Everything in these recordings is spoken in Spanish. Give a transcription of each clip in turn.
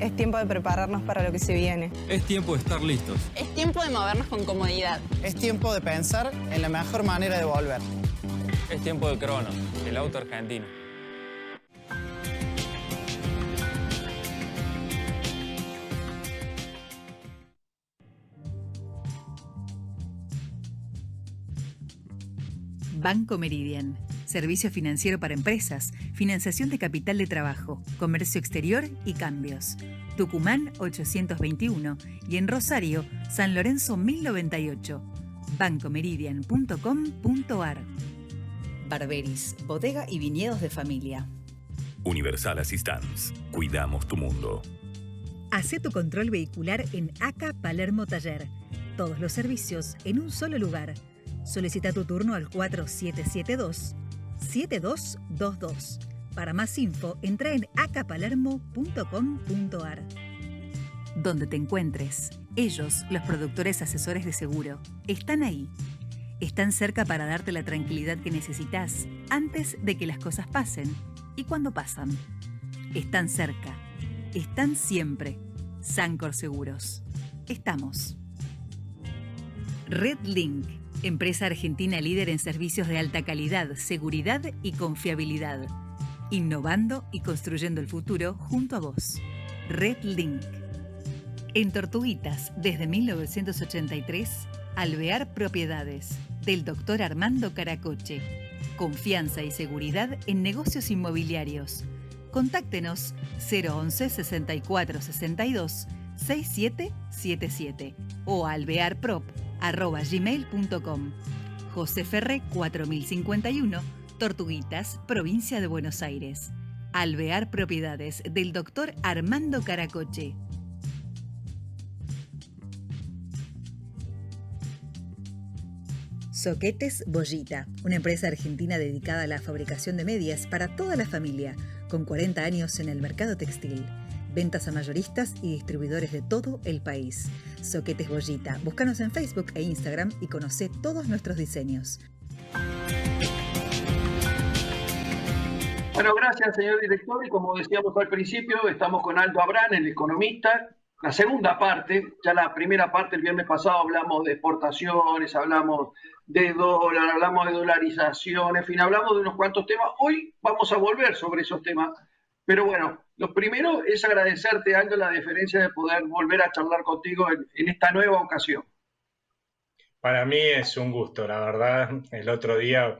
Es tiempo de prepararnos para lo que se viene. Es tiempo de estar listos. Es tiempo de movernos con comodidad. Es tiempo de pensar en la mejor manera de volver. Es tiempo de Cronos, el auto argentino. Banco Meridian. Servicio financiero para empresas, financiación de capital de trabajo, comercio exterior y cambios. Tucumán 821 y en Rosario, San Lorenzo 1098. bancomeridian.com.ar. Barberis, bodega y viñedos de familia. Universal Assistance. Cuidamos tu mundo. Hacé tu control vehicular en ACA Palermo Taller. Todos los servicios en un solo lugar. Solicita tu turno al 4772-7222. Para más info, entra en acapalermo.com.ar. Donde te encuentres, ellos, los productores asesores de seguro, están ahí. Están cerca para darte la tranquilidad que necesitas antes de que las cosas pasen y cuando pasan. Están cerca. Están siempre. Sancor Seguros. Estamos. RedLink. Empresa argentina líder en servicios de alta calidad, seguridad y confiabilidad. Innovando y construyendo el futuro junto a vos. RedLink. En Tortuguitas, desde 1983, Alvear Propiedades, del Dr. Armando Caracoche. Confianza y seguridad en negocios inmobiliarios. Contáctenos 011 64 62 6777 o alvearprop@gmail.com. José Ferré 4051, Tortuguitas, provincia de Buenos Aires. Alvear Propiedades, del Dr. Armando Caracoche. Soquetes Bollita, una empresa argentina dedicada a la fabricación de medias para toda la familia, con 40 años en el mercado textil. Ventas a mayoristas y distribuidores de todo el país. Soquetes Bollita. Búscanos en Facebook e Instagram y conoce todos nuestros diseños. Bueno, gracias, señor director. Y como decíamos al principio, estamos con Aldo Abrán, el economista. La segunda parte, ya la primera parte, el viernes pasado hablamos de exportaciones, hablamos de dólar, hablamos de dolarización, en fin, hablamos de unos cuantos temas. Hoy vamos a volver sobre esos temas. Pero bueno, lo primero es agradecerte, Aldo, la deferencia de poder volver a charlar contigo en esta nueva ocasión. Para mí es un gusto, la verdad. El otro día,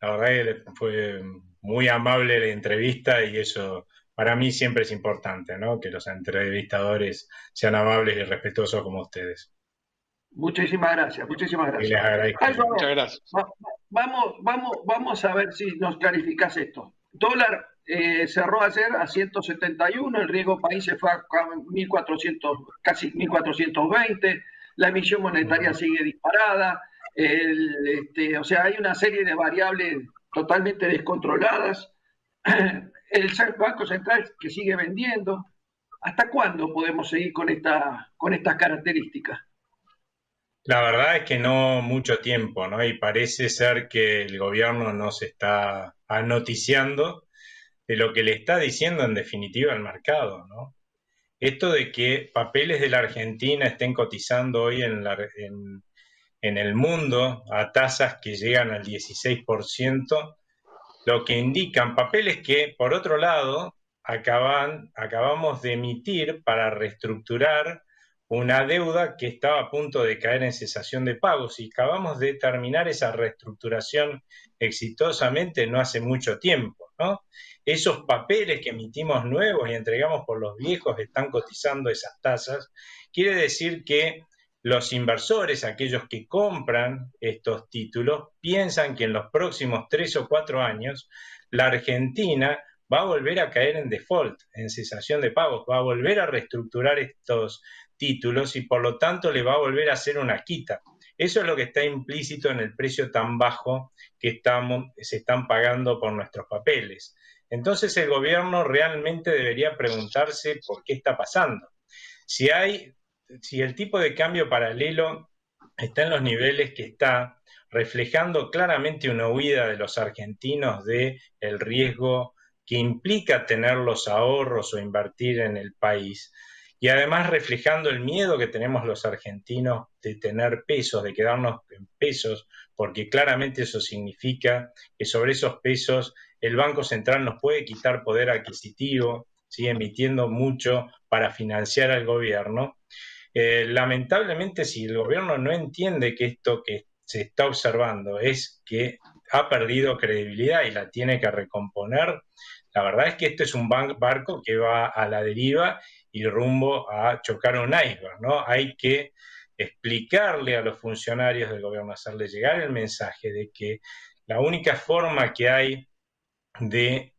la verdad que fue muy amable la entrevista y eso para mí siempre es importante, ¿no? Que los entrevistadores sean amables y respetuosos como ustedes. Muchísimas gracias, muchísimas gracias. Y les agradezco. Aldo, Muchas gracias. Vamos a ver si nos clarificás esto. Dólar cerró ayer a 171, el riesgo país se fue a 1.400, casi 1.420, la emisión monetaria sigue disparada, o sea, hay una serie de variables totalmente descontroladas, el Banco Central que sigue vendiendo. ¿Hasta cuándo podemos seguir con estas características? La verdad es que no mucho tiempo, ¿no? Y parece ser que el gobierno no se está anoticiando de lo que le está diciendo en definitiva al mercado, ¿no? Esto de que papeles de la Argentina estén cotizando hoy en el mundo a tasas que llegan al 16%, lo que indican papeles que, por otro lado, acabamos de emitir para reestructurar una deuda que estaba a punto de caer en cesación de pagos y acabamos de terminar esa reestructuración exitosamente no hace mucho tiempo, ¿no? Esos papeles que emitimos nuevos y entregamos por los viejos están cotizando esas tasas. Quiere decir que los inversores, aquellos que compran estos títulos, piensan que en los próximos 3 o 4 años la Argentina va a volver a caer en default, en cesación de pagos, va a volver a reestructurar estos títulos y por lo tanto le va a volver a hacer una quita. Eso es lo que está implícito en el precio tan bajo que se están pagando por nuestros papeles. Entonces el gobierno realmente debería preguntarse por qué está pasando. Si el tipo de cambio paralelo está en los niveles que está, reflejando claramente una huida de los argentinos del riesgo que implica tener los ahorros o invertir en el país, y además reflejando el miedo que tenemos los argentinos de tener pesos, de quedarnos en pesos, porque claramente eso significa que sobre esos pesos el Banco Central nos puede quitar poder adquisitivo, ¿sí? Emitiendo mucho para financiar al gobierno. Lamentablemente, si el gobierno no entiende que esto que se está observando es que ha perdido credibilidad y la tiene que recomponer, la verdad es que este es un barco que va a la deriva y rumbo a chocar un iceberg, ¿no? Hay que explicarle a los funcionarios del gobierno, hacerle llegar el mensaje de que la única forma que hay de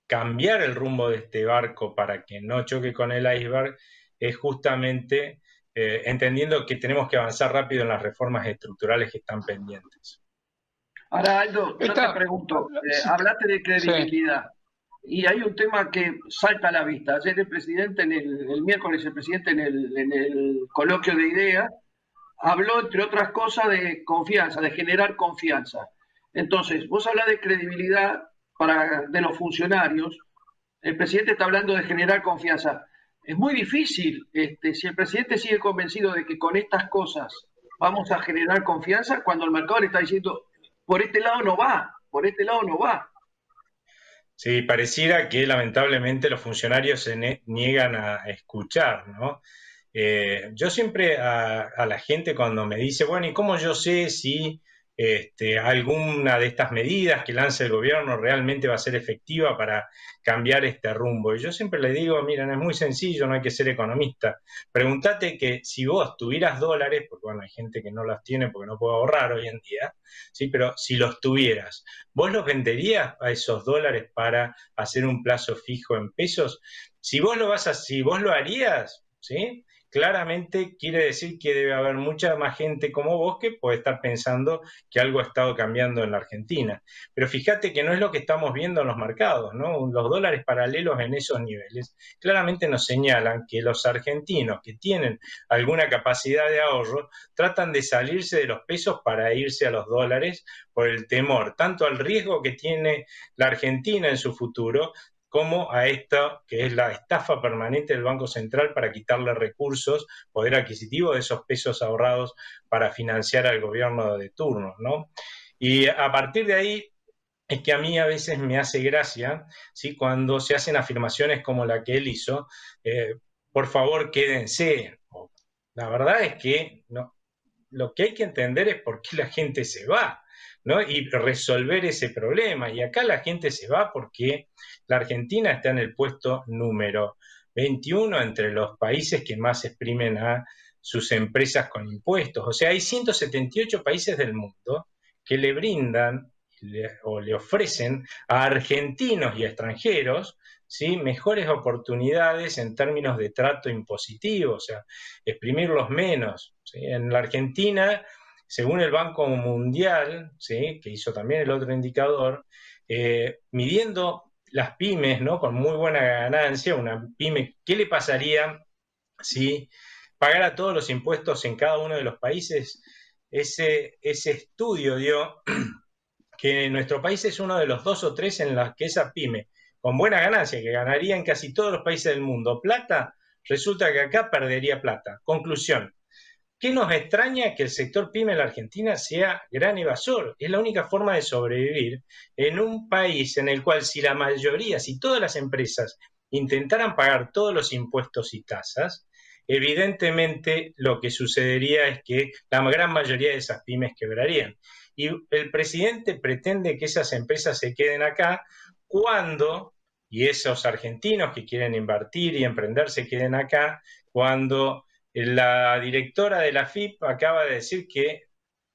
cambiar el rumbo de este barco para que no choque con el iceberg es justamente entendiendo que tenemos que avanzar rápido en las reformas estructurales que están pendientes. Ahora, Aldo, yo te pregunto, hablaste de credibilidad. Sí. Y hay un tema que salta a la vista. Ayer el presidente, el miércoles, el presidente en el coloquio de ideas, habló, entre otras cosas, de confianza, de generar confianza. Entonces, vos hablas de credibilidad de los funcionarios. El presidente está hablando de generar confianza. Es muy difícil, si el presidente sigue convencido de que con estas cosas vamos a generar confianza, cuando el mercado le está diciendo, por este lado no va, por este lado no va. Sí, pareciera que lamentablemente los funcionarios se niegan a escuchar, ¿no? Yo siempre a la gente cuando me dice, bueno, ¿y cómo yo sé si alguna de estas medidas que lance el gobierno realmente va a ser efectiva para cambiar este rumbo? Y yo siempre le digo, miren, es muy sencillo, no hay que ser economista. Pregúntate que si vos tuvieras dólares, porque bueno, hay gente que no los tiene porque no puede ahorrar hoy en día, ¿sí? Pero si los tuvieras, ¿vos los venderías a esos dólares para hacer un plazo fijo en pesos? Si vos lo harías, ¿sí? Claramente quiere decir que debe haber mucha más gente como vos que puede estar pensando que algo ha estado cambiando en la Argentina. Pero fíjate que no es lo que estamos viendo en los mercados, ¿no? Los dólares paralelos en esos niveles claramente nos señalan que los argentinos que tienen alguna capacidad de ahorro tratan de salirse de los pesos para irse a los dólares por el temor, tanto al riesgo que tiene la Argentina en su futuro, como a esta, que es la estafa permanente del Banco Central para quitarle recursos, poder adquisitivo de esos pesos ahorrados para financiar al gobierno de turno, ¿no? Y a partir de ahí es que a mí a veces me hace gracia, ¿sí? Cuando se hacen afirmaciones como la que él hizo, por favor quédense. La verdad es que no, lo que hay que entender es por qué la gente se va, ¿no? Y resolver ese problema. Y acá la gente se va porque la Argentina está en el puesto número 21 entre los países que más exprimen a sus empresas con impuestos. O sea, hay 178 países del mundo que le brindan o le ofrecen a argentinos y a extranjeros, ¿sí? Mejores oportunidades en términos de trato impositivo, o sea, exprimirlos menos, ¿sí? En la Argentina, según el Banco Mundial, ¿sí? Que hizo también el otro indicador, midiendo las pymes, ¿no? Con muy buena ganancia, una pyme, ¿qué le pasaría si pagara todos los impuestos en cada uno de los países? Ese estudio dio que nuestro país es uno de los 2 o 3 en los que esa pyme, con buena ganancia, que ganaría en casi todos los países del mundo plata, resulta que acá perdería plata. Conclusión. ¿Qué nos extraña? Que el sector pyme en la Argentina sea gran evasor. Es la única forma de sobrevivir en un país en el cual si la mayoría, si todas las empresas intentaran pagar todos los impuestos y tasas, evidentemente lo que sucedería es que la gran mayoría de esas pymes quebrarían. Y el presidente pretende que esas empresas se queden acá cuando, y esos argentinos que quieren invertir y emprender se queden acá, cuando la directora de la AFIP acaba de decir que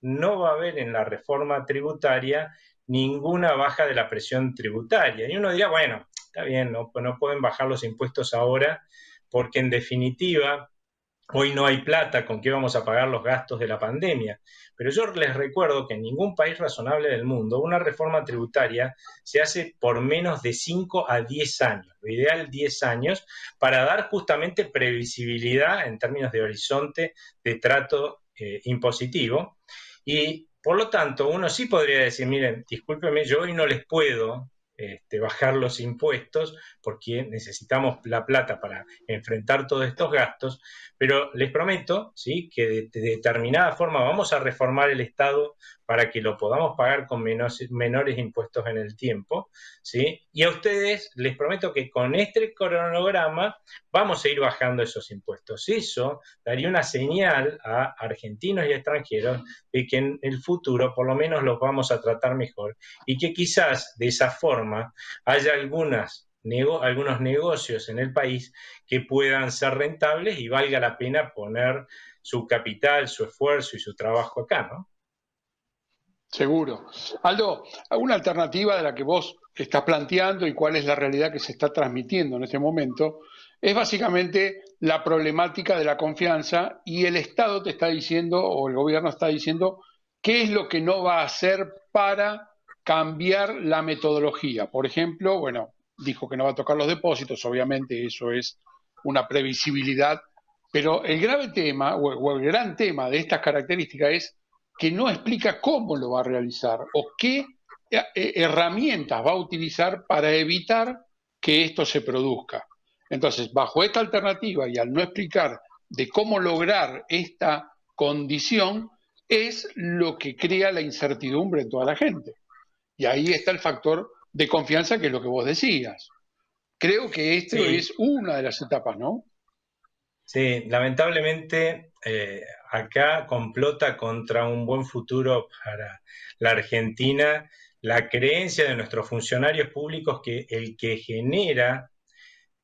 no va a haber en la reforma tributaria ninguna baja de la presión tributaria. Y uno dirá, bueno, está bien, no pueden bajar los impuestos ahora porque en definitiva hoy no hay plata con que vamos a pagar los gastos de la pandemia. Pero yo les recuerdo que en ningún país razonable del mundo una reforma tributaria se hace por menos de 5 a 10 años. Lo ideal 10 años para dar justamente previsibilidad en términos de horizonte de trato impositivo. Y por lo tanto uno sí podría decir, miren, discúlpenme, yo hoy no les puedo bajar los impuestos porque necesitamos la plata para enfrentar todos estos gastos, pero les prometo, ¿sí?, que de determinada forma vamos a reformar el Estado para que lo podamos pagar con menores impuestos en el tiempo, ¿sí? Y a ustedes les prometo que con este cronograma vamos a ir bajando esos impuestos. Eso daría una señal a argentinos y extranjeros de que en el futuro por lo menos los vamos a tratar mejor y que quizás de esa forma haya algunos negocios en el país que puedan ser rentables y valga la pena poner su capital, su esfuerzo y su trabajo acá, ¿no? Seguro. Aldo, ¿alguna alternativa de la que vos estás planteando y cuál es la realidad que se está transmitiendo en este momento? Es básicamente la problemática de la confianza y el Estado te está diciendo, o el gobierno está diciendo, qué es lo que no va a hacer para cambiar la metodología. Por ejemplo, bueno, dijo que no va a tocar los depósitos, obviamente eso es una previsibilidad, pero el grave tema o el gran tema de estas características es que no explica cómo lo va a realizar o qué herramientas va a utilizar para evitar que esto se produzca. Entonces, bajo esta alternativa y al no explicar de cómo lograr esta condición, es lo que crea la incertidumbre en toda la gente. Y ahí está el factor de confianza, que es lo que vos decías. Creo que esto es una de las etapas, ¿no? Sí, lamentablemente acá complota contra un buen futuro para la Argentina la creencia de nuestros funcionarios públicos que el que genera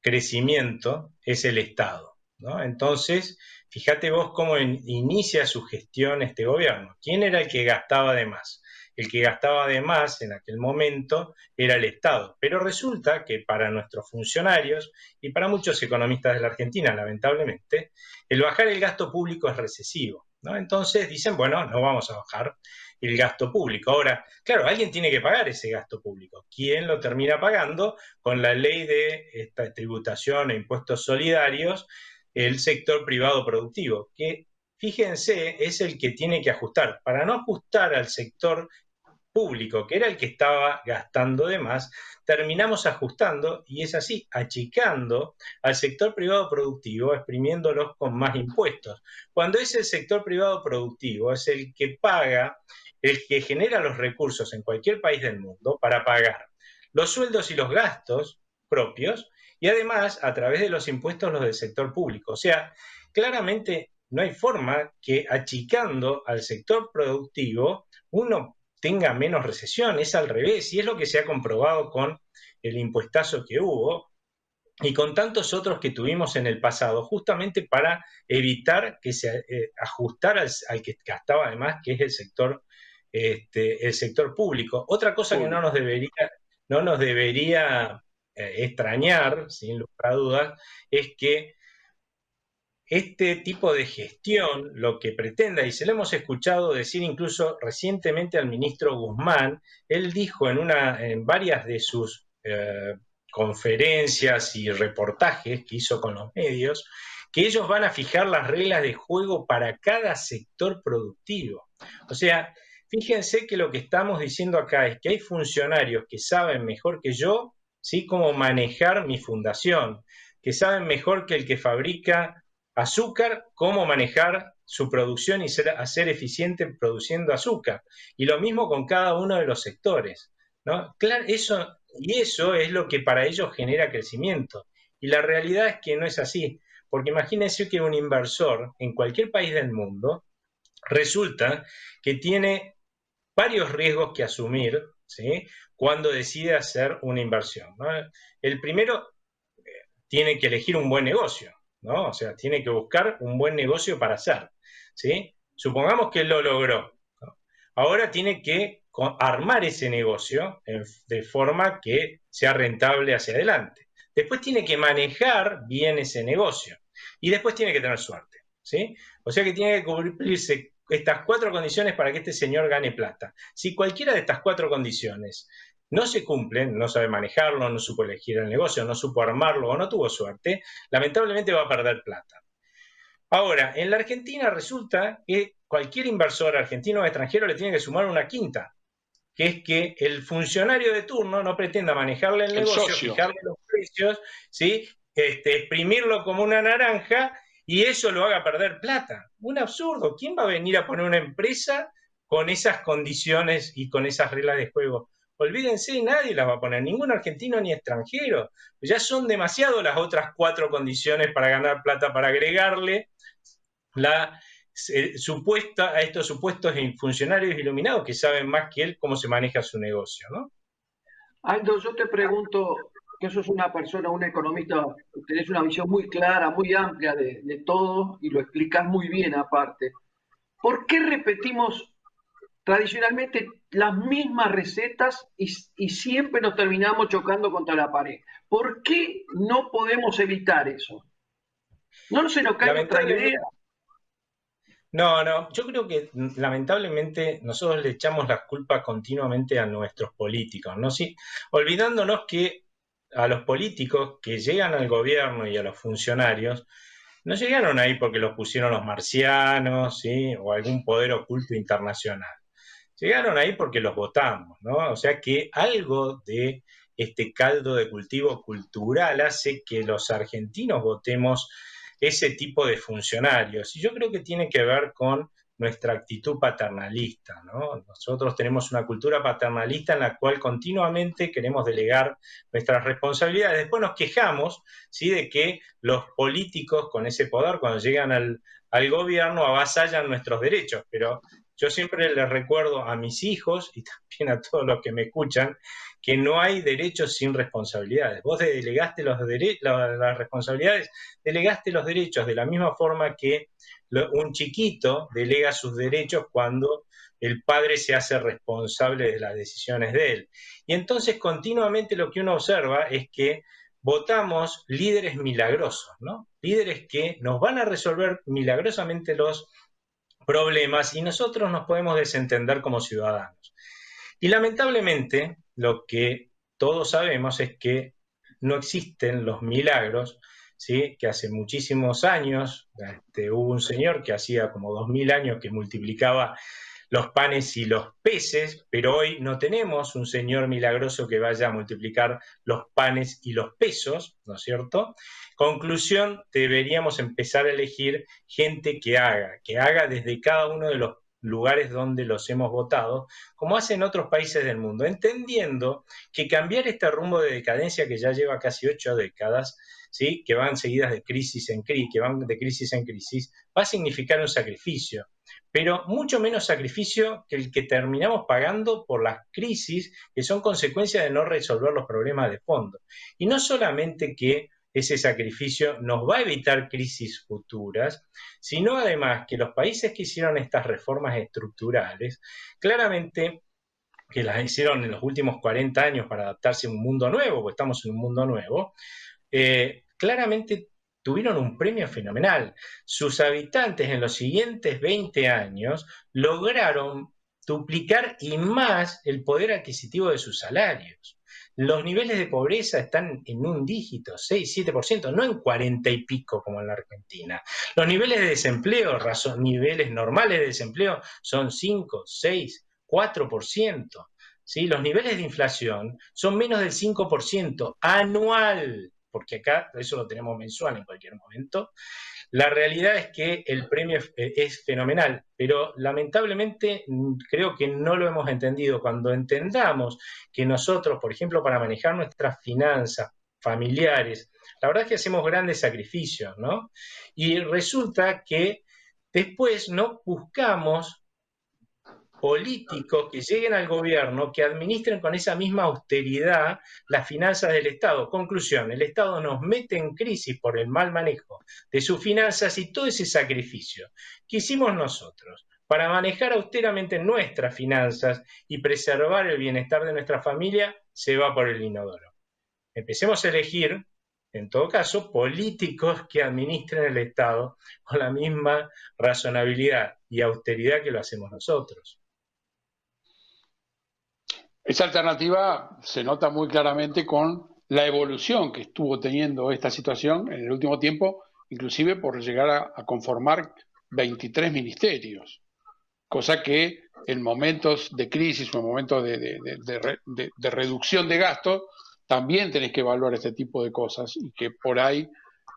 crecimiento es el Estado, ¿no? Entonces, fíjate vos cómo inicia su gestión este gobierno. ¿Quién era el que gastaba de más? El que gastaba de más en aquel momento era el Estado. Pero resulta que para nuestros funcionarios y para muchos economistas de la Argentina, lamentablemente, el bajar el gasto público es recesivo, ¿no? Entonces dicen, bueno, no vamos a bajar el gasto público. Ahora, claro, alguien tiene que pagar ese gasto público. ¿Quién lo termina pagando? Con la ley de esta tributación e impuestos solidarios, el sector privado productivo, que fíjense, es el que tiene que ajustar. Para no ajustar al sector público, que era el que estaba gastando de más, terminamos ajustando, y es así, achicando al sector privado productivo, exprimiéndolos con más impuestos. Cuando es el sector privado productivo, es el que paga, el que genera los recursos en cualquier país del mundo para pagar los sueldos y los gastos propios, y además a través de los impuestos los del sector público. O sea, claramente no hay forma que achicando al sector productivo uno tenga menos recesión, es al revés, y es lo que se ha comprobado con el impuestazo que hubo y con tantos otros que tuvimos en el pasado, justamente para evitar que se ajustara al que gastaba además, que es el sector público. Otra cosa que no nos debería extrañar, sin lugar a dudas, es que este tipo de gestión lo que pretenda, y se lo hemos escuchado decir incluso recientemente al ministro Guzmán, él dijo en varias de sus conferencias y reportajes que hizo con los medios, que ellos van a fijar las reglas de juego para cada sector productivo. O sea, fíjense que lo que estamos diciendo acá es que hay funcionarios que saben mejor que yo, ¿sí?, cómo manejar mi fundación, que saben mejor que el que fabrica azúcar, cómo manejar su producción y ser eficiente produciendo azúcar. Y lo mismo con cada uno de los sectores, ¿no? Claro, eso es lo que para ellos genera crecimiento. Y la realidad es que no es así, porque imagínense que un inversor en cualquier país del mundo resulta que tiene varios riesgos que asumir, ¿sí?, cuando decide hacer una inversión, ¿no? El primero, tiene que elegir un buen negocio, ¿no? O sea, tiene que buscar un buen negocio para hacer, ¿sí? Supongamos que él lo logró, ¿no? Ahora tiene que armar ese negocio de forma que sea rentable hacia adelante. Después tiene que manejar bien ese negocio y después tiene que tener suerte, ¿sí? O sea que tiene que cumplirse estas 4 condiciones para que este señor gane plata. Si cualquiera de estas 4 condiciones no se cumplen, no sabe manejarlo, no supo elegir el negocio, no supo armarlo o no tuvo suerte, lamentablemente va a perder plata. Ahora, en la Argentina resulta que cualquier inversor argentino o extranjero le tiene que sumar una quinta, que es que el funcionario de turno no pretenda manejarle el negocio, socio. fijarle los precios, ¿sí? Exprimirlo como una naranja y eso lo haga perder plata. Un absurdo. ¿Quién va a venir a poner una empresa con esas condiciones y con esas reglas de juego? Olvídense, nadie las va a poner, ningún argentino ni extranjero. Ya son demasiado las otras 4 condiciones para ganar plata, para agregarle a estos supuestos funcionarios iluminados que saben más que él cómo se maneja su negocio, ¿no? Aldo, yo te pregunto, que sos una persona, un economista, tenés una visión muy clara, muy amplia de todo y lo explicás muy bien aparte. ¿Por qué repetimos tradicionalmente las mismas recetas y siempre nos terminamos chocando contra la pared? ¿Por qué no podemos evitar eso? ¿No se nos cae otra idea? No, yo creo que lamentablemente nosotros le echamos las culpas continuamente a nuestros políticos, ¿no? Sí, olvidándonos que a los políticos que llegan al gobierno y a los funcionarios no llegaron ahí porque los pusieron los marcianos, ¿sí? O algún poder oculto internacional. Llegaron ahí porque los votamos, ¿no? O sea que algo de este caldo de cultivo cultural hace que los argentinos votemos ese tipo de funcionarios. Y yo creo que tiene que ver con nuestra actitud paternalista, ¿no? Nosotros tenemos una cultura paternalista en la cual continuamente queremos delegar nuestras responsabilidades. Después nos quejamos, ¿sí?, de que los políticos con ese poder, cuando llegan al gobierno, avasallan nuestros derechos. Pero yo siempre les recuerdo a mis hijos y también a todos los que me escuchan que no hay derechos sin responsabilidades. Vos delegaste las responsabilidades, delegaste los derechos de la misma forma que un chiquito delega sus derechos cuando el padre se hace responsable de las decisiones de él. Y entonces continuamente lo que uno observa es que votamos líderes milagrosos, ¿no? Líderes que nos van a resolver milagrosamente los problemas y nosotros nos podemos desentender como ciudadanos. Y lamentablemente lo que todos sabemos es que no existen los milagros, ¿sí? Que hace muchísimos años hubo un señor que hacía como 2000 años que multiplicaba los panes y los peces, pero hoy no tenemos un señor milagroso que vaya a multiplicar los panes y los pesos, ¿no es cierto? Conclusión, deberíamos empezar a elegir gente que haga desde cada uno de los lugares donde los hemos votado, como hacen otros países del mundo, entendiendo que cambiar este rumbo de decadencia que ya lleva casi 8 décadas, ¿sí?, que van seguidas de crisis en crisis, va a significar un sacrificio, pero mucho menos sacrificio que el que terminamos pagando por las crisis que son consecuencia de no resolver los problemas de fondo. Y no solamente que ese sacrificio nos va a evitar crisis futuras, sino además que los países que hicieron estas reformas estructurales, claramente que las hicieron en los últimos 40 años para adaptarse a un mundo nuevo, porque estamos en un mundo nuevo, claramente tuvieron un premio fenomenal. Sus habitantes en los siguientes 20 años lograron duplicar y más el poder adquisitivo de sus salarios. Los niveles de pobreza están en un dígito, 6-7%, no en 40 y pico como en la Argentina. Los niveles de desempleo, niveles normales de desempleo, son 5, 6, 4%. ¿Sí? Los niveles de inflación son menos del 5% anual, porque acá eso lo tenemos mensual en cualquier momento. La realidad es que el premio es fenomenal, pero lamentablemente creo que no lo hemos entendido. Cuando entendamos que nosotros, por ejemplo, para manejar nuestras finanzas familiares, la verdad es que hacemos grandes sacrificios, ¿no? Y resulta que después no buscamos políticos que lleguen al gobierno que administren con esa misma austeridad las finanzas del Estado. Conclusión, el Estado nos mete en crisis por el mal manejo de sus finanzas y todo ese sacrificio que hicimos nosotros para manejar austeramente nuestras finanzas y preservar el bienestar de nuestra familia se va por el inodoro. Empecemos a elegir, en todo caso, políticos que administren el Estado con la misma razonabilidad y austeridad que lo hacemos nosotros. Esa alternativa se nota muy claramente con la evolución que estuvo teniendo esta situación en el último tiempo, inclusive por llegar a conformar 23 ministerios. cosa que en momentos de crisis o en momentos de reducción de gastos también tenés que evaluar este tipo de cosas y que por ahí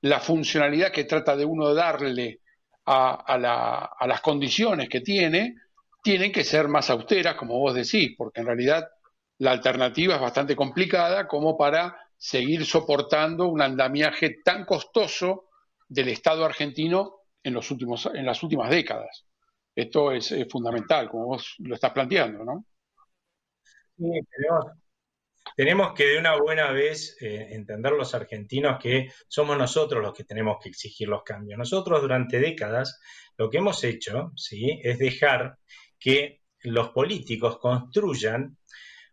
la funcionalidad que trata de uno darle a las condiciones que tienen que ser más austeras, como vos decís, porque en realidad la alternativa es bastante complicada como para seguir soportando un andamiaje tan costoso del Estado argentino en las últimas décadas. Esto es fundamental, como vos lo estás planteando, ¿no? Sí, tenemos que de una buena vez entender los argentinos que somos nosotros los que tenemos que exigir los cambios. Nosotros durante décadas lo que hemos hecho, ¿sí?, es dejar que los políticos construyan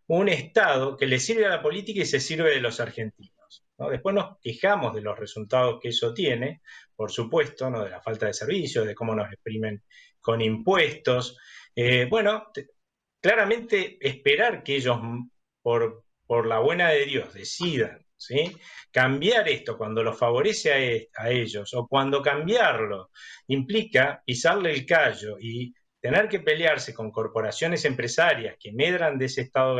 un Estado que le sirve a la política y se sirve de los argentinos, ¿no? Después nos quejamos de los resultados que eso tiene, por supuesto, ¿no?, de la falta de servicios, de cómo nos exprimen con impuestos. Claramente esperar que ellos, por la buena de Dios, decidan, ¿sí?, cambiar esto cuando los favorece a ellos, o cuando cambiarlo implica pisarle el callo y tener que pelearse con corporaciones empresarias que medran de ese Estado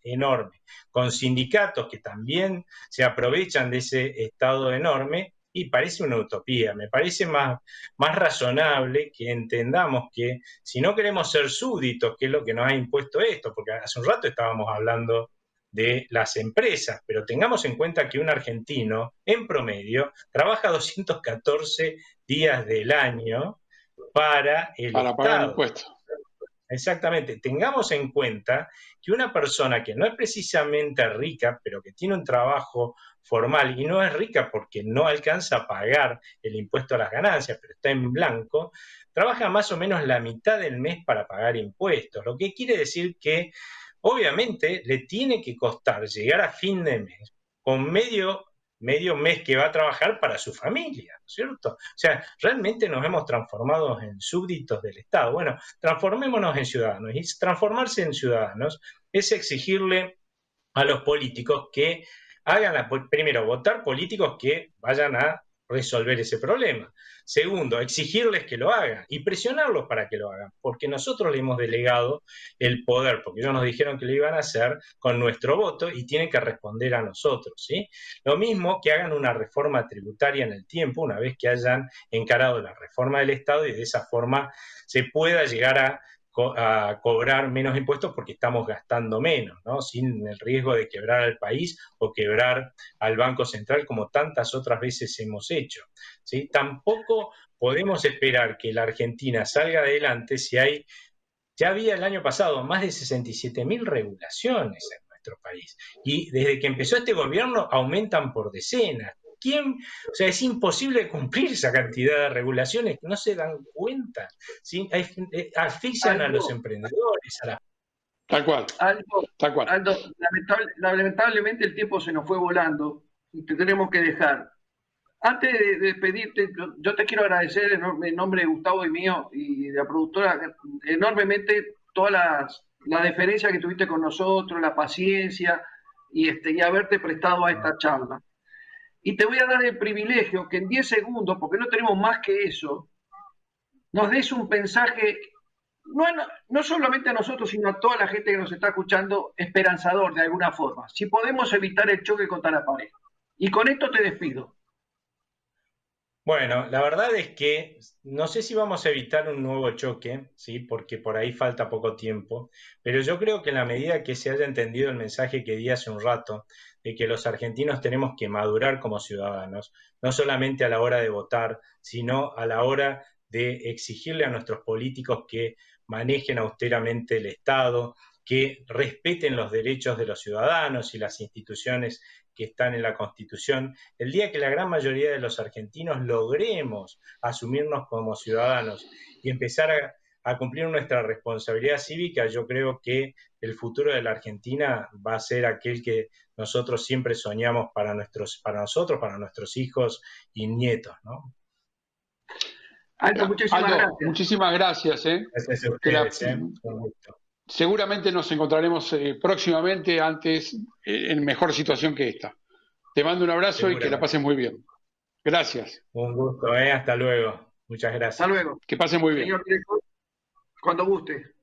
enorme, con sindicatos que también se aprovechan de ese Estado enorme, y parece una utopía. Me parece más razonable que entendamos que si no queremos ser súbditos, que es lo que nos ha impuesto esto, porque hace un rato estábamos hablando de las empresas, pero tengamos en cuenta que un argentino, en promedio, trabaja 214 días del año para pagar el impuesto. Exactamente. Tengamos en cuenta que una persona que no es precisamente rica, pero que tiene un trabajo formal, y no es rica porque no alcanza a pagar el impuesto a las ganancias, pero está en blanco, trabaja más o menos la mitad del mes para pagar impuestos, lo que quiere decir que obviamente le tiene que costar llegar a fin de mes con medio mes que va a trabajar para su familia, ¿no es cierto? O sea, realmente nos hemos transformado en súbditos del Estado. Bueno, transformémonos en ciudadanos, y transformarse en ciudadanos es exigirle a los políticos que hagan, primero, votar políticos que vayan a resolver ese problema. Segundo, exigirles que lo hagan y presionarlos para que lo hagan, porque nosotros le hemos delegado el poder, porque ellos nos dijeron que lo iban a hacer con nuestro voto y tienen que responder a nosotros, ¿sí? Lo mismo que hagan una reforma tributaria en el tiempo, una vez que hayan encarado la reforma del Estado y de esa forma se pueda llegar a cobrar menos impuestos porque estamos gastando menos, ¿no?, sin el riesgo de quebrar al país o quebrar al Banco Central como tantas otras veces hemos hecho, ¿sí? Tampoco podemos esperar que la Argentina salga adelante si ya había el año pasado más de 67.000 regulaciones en nuestro país y desde que empezó este gobierno aumentan por decenas. O sea, es imposible cumplir esa cantidad de regulaciones, no se dan cuenta, ¿sí? Asfixian a los emprendedores, Tal cual. Aldo, lamentablemente el tiempo se nos fue volando y te tenemos que dejar. Antes de despedirte, yo te quiero agradecer en nombre de Gustavo y mío y de la productora enormemente toda la deferencia que tuviste con nosotros, la paciencia y haberte prestado a esta charla. Y te voy a dar el privilegio que en 10 segundos, porque no tenemos más que eso, nos des un mensaje, no solamente a nosotros, sino a toda la gente que nos está escuchando, esperanzador de alguna forma. Si podemos evitar el choque contra la pared. Y con esto te despido. Bueno, la verdad es que no sé si vamos a evitar un nuevo choque, ¿sí?, porque por ahí falta poco tiempo, pero yo creo que en la medida que se haya entendido el mensaje que di hace un rato, de que los argentinos tenemos que madurar como ciudadanos, no solamente a la hora de votar, sino a la hora de exigirle a nuestros políticos que manejen austeramente el Estado, que respeten los derechos de los ciudadanos y las instituciones que están en la Constitución. El día que la gran mayoría de los argentinos logremos asumirnos como ciudadanos y empezar a cumplir nuestra responsabilidad cívica, yo creo que el futuro de la Argentina va a ser aquel que nosotros siempre soñamos para nosotros, para nuestros hijos y nietos, ¿no? Aldo, muchísimas gracias. Gracias a ustedes, un gusto. Seguramente nos encontraremos próximamente en mejor situación que esta. Te mando un abrazo y que la pases muy bien. Gracias. Un gusto, hasta luego. Muchas gracias. Hasta luego. Que pasen muy bien. Señor director, Cuando guste.